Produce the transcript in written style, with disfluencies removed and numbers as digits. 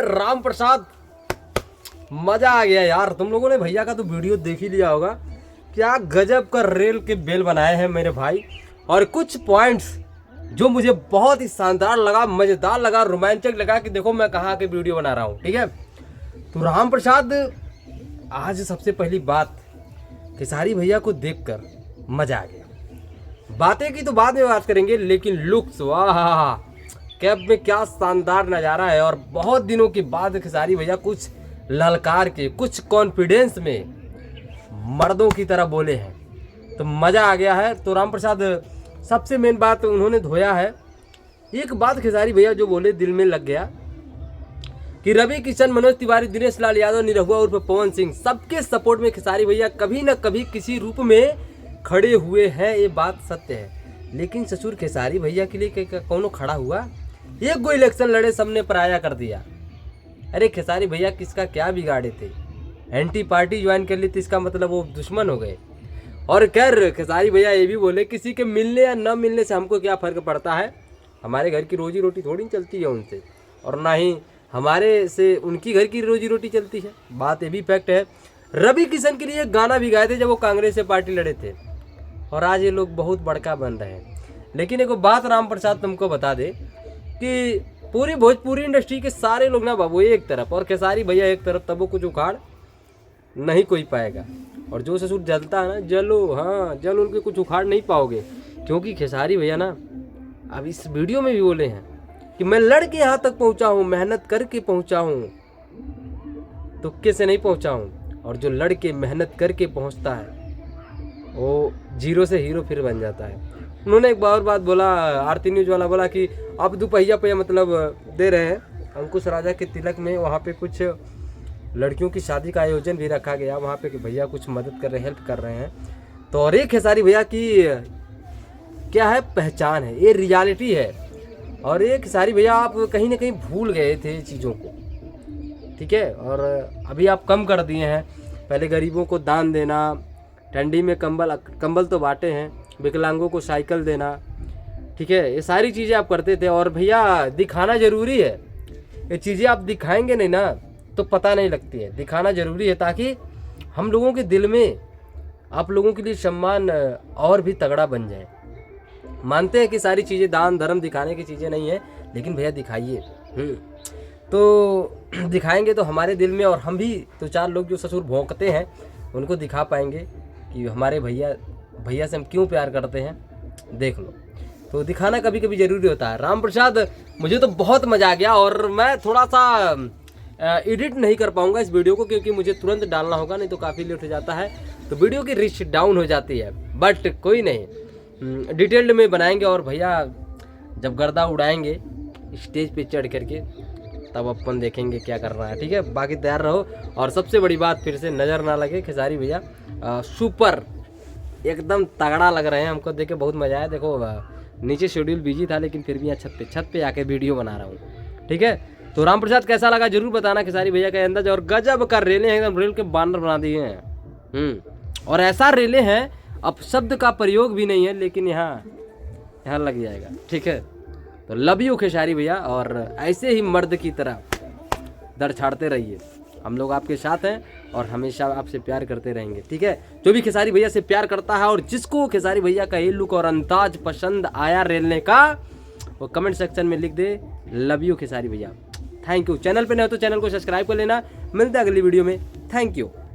राम प्रसाद, मजा आ गया यार। तुम लोगों ने भैया का तो वीडियो देख ही लिया होगा, क्या गजब का रेल के बेल बनाए हैं मेरे भाई। और कुछ पॉइंट्स जो मुझे बहुत ही शानदार लगा, मजेदार लगा, रोमांचक लगा कि देखो मैं कहाँ के वीडियो बना रहा हूँ। ठीक है, तो राम प्रसाद, आज सबसे पहली बात, खेसारी भैया को देखकर मजा आ गया। बातें की तो बाद में बात करेंगे, लेकिन लुक्स, वाह, कैब में क्या शानदार नज़ारा है। और बहुत दिनों के बाद खेसारी भैया कुछ ललकार के, कुछ कॉन्फिडेंस में मर्दों की तरह बोले हैं, तो मज़ा आ गया है। तो राम प्रसाद, सबसे मेन बात उन्होंने धोया है। एक बात खेसारी भैया जो बोले दिल में लग गया कि रवि किशन, मनोज तिवारी, दिनेश लाल यादव, निरहुआ उर्फ पवन सिंह, सबके सपोर्ट में खेसारी भैया कभी न कभी किसी रूप में खड़े हुए हैं, ये बात सत्य है। लेकिन ससुर खेसारी भैया के लिए कौन खड़ा हुआ? एक गो इलेक्शन लड़े, सबने पराया कर दिया। अरे खेसारी भैया किसका क्या बिगाड़े थे? एंटी पार्टी ज्वाइन कर ली थी, इसका मतलब वो दुश्मन हो गए। और खैर खेसारी भैया ये भी बोले, किसी के मिलने या न मिलने से हमको क्या फ़र्क पड़ता है, हमारे घर की रोजी रोटी थोड़ी चलती है उनसे, और ना ही हमारे से उनकी घर की रोजी रोटी चलती है। बात ये भी फैक्ट है। रवि किशन के लिए गाना भी गाए थे जब वो कांग्रेस से पार्टी लड़े थे, और आज ये लोग बहुत बड़का बन रहे हैं। लेकिन एक बात राम प्रसाद तुमको बता दे कि पूरी भोजपुरी इंडस्ट्री के सारे लोग ना बाबू एक तरफ और खेसारी भैया एक तरफ, तब वो कुछ उखाड़ नहीं कोई पाएगा। और जो ससुर जलता है ना, जलो, हाँ जल उनके कुछ उखाड़ नहीं पाओगे, क्योंकि खेसारी भैया ना अब इस वीडियो में भी बोले हैं कि मैं लड़ के यहाँ तक पहुँचा हूँ, मेहनत करके पहुँचा हूँ, तुक्के से नहीं पहुँचा हूँ। और जो लड़ के मेहनत करके पहुँचता है वो जीरो से हीरो फिर बन जाता है। उन्होंने एक और बात बोला, आरती न्यूज़ वाला बोला कि अब दोपहिया पे मतलब दे रहे हैं अंकुश राजा के तिलक में, वहाँ पे कुछ लड़कियों की शादी का आयोजन भी रखा गया वहाँ पे कि भैया कुछ मदद कर रहे हैं, हेल्प कर रहे हैं। तो और एक खेसारी भैया की क्या है, पहचान है, ये रियलिटी है। और ये खेसारी भैया आप कहीं ना कहीं भूल गए थे चीज़ों को, ठीक है, और अभी आप कम कर दिए हैं। पहले गरीबों को दान देना, ठंडी में कंबल तो बांटे हैं, विकलांगों को साइकिल देना, ठीक है, ये सारी चीज़ें आप करते थे। और भैया दिखाना ज़रूरी है, ये चीज़ें आप दिखाएंगे नहीं ना तो पता नहीं लगती है। दिखाना ज़रूरी है ताकि हम लोगों के दिल में आप लोगों के लिए सम्मान और भी तगड़ा बन जाए। मानते हैं कि सारी चीज़ें दान धर्म दिखाने की चीज़ें नहीं है, लेकिन भैया दिखाइए। तो दिखाएंगे तो हमारे दिल में, और हम भी तो चार लोग जो ससुर भौंकते हैं उनको दिखा पाएंगे कि हमारे भैया से हम क्यों प्यार करते हैं, देख लो। तो दिखाना कभी कभी ज़रूरी होता है। राम प्रसाद, मुझे तो बहुत मज़ा आ गया, और मैं थोड़ा सा एडिट नहीं कर पाऊँगा इस वीडियो को, क्योंकि मुझे तुरंत डालना होगा, नहीं तो काफ़ी लेट हो जाता है, तो वीडियो की रीच डाउन हो जाती है। बट कोई नहीं, डिटेल्ड में बनाएंगे। और भैया जब गर्दा उड़ाएंगे स्टेज पे चढ़ करके, तब अपन देखेंगे क्या करना है, ठीक है। बाकी तैयार रहो। और सबसे बड़ी बात, फिर से नज़र ना लगे, खेसारी भैया सुपर एकदम तगड़ा लग रहे हैं, हमको देख के बहुत मज़ा आया। देखो नीचे शेड्यूल बिजी था, लेकिन फिर भी यहाँ छत पे आके वीडियो बना रहा हूँ, ठीक है। तो राम प्रसाद कैसा लगा जरूर बताना, खेसारी भैया का अंदाज। और गजब कर रेले हैं, एकदम रेल के बानर बना दिए हैं। और ऐसा रेले हैं, अब शब्द का प्रयोग भी नहीं है, लेकिन यहाँ लग जाएगा, ठीक है। तो लव यू खेसारी भैया, और ऐसे ही मर्द की तरह दर छाड़ते रहिए। हम लोग आपके साथ हैं और हमेशा आपसे प्यार करते रहेंगे, ठीक है। जो भी खेसारी भैया से प्यार करता है और जिसको खेसारी भैया का ये लुक और अंदाज पसंद आया रेलने का, वो कमेंट सेक्शन में लिख दे लव यू खेसारी भैया। Thank you. चैनल पे नहीं हो तो चैनल को सब्सक्राइब कर लेना। मिलते हैं अगली वीडियो में। Thank you.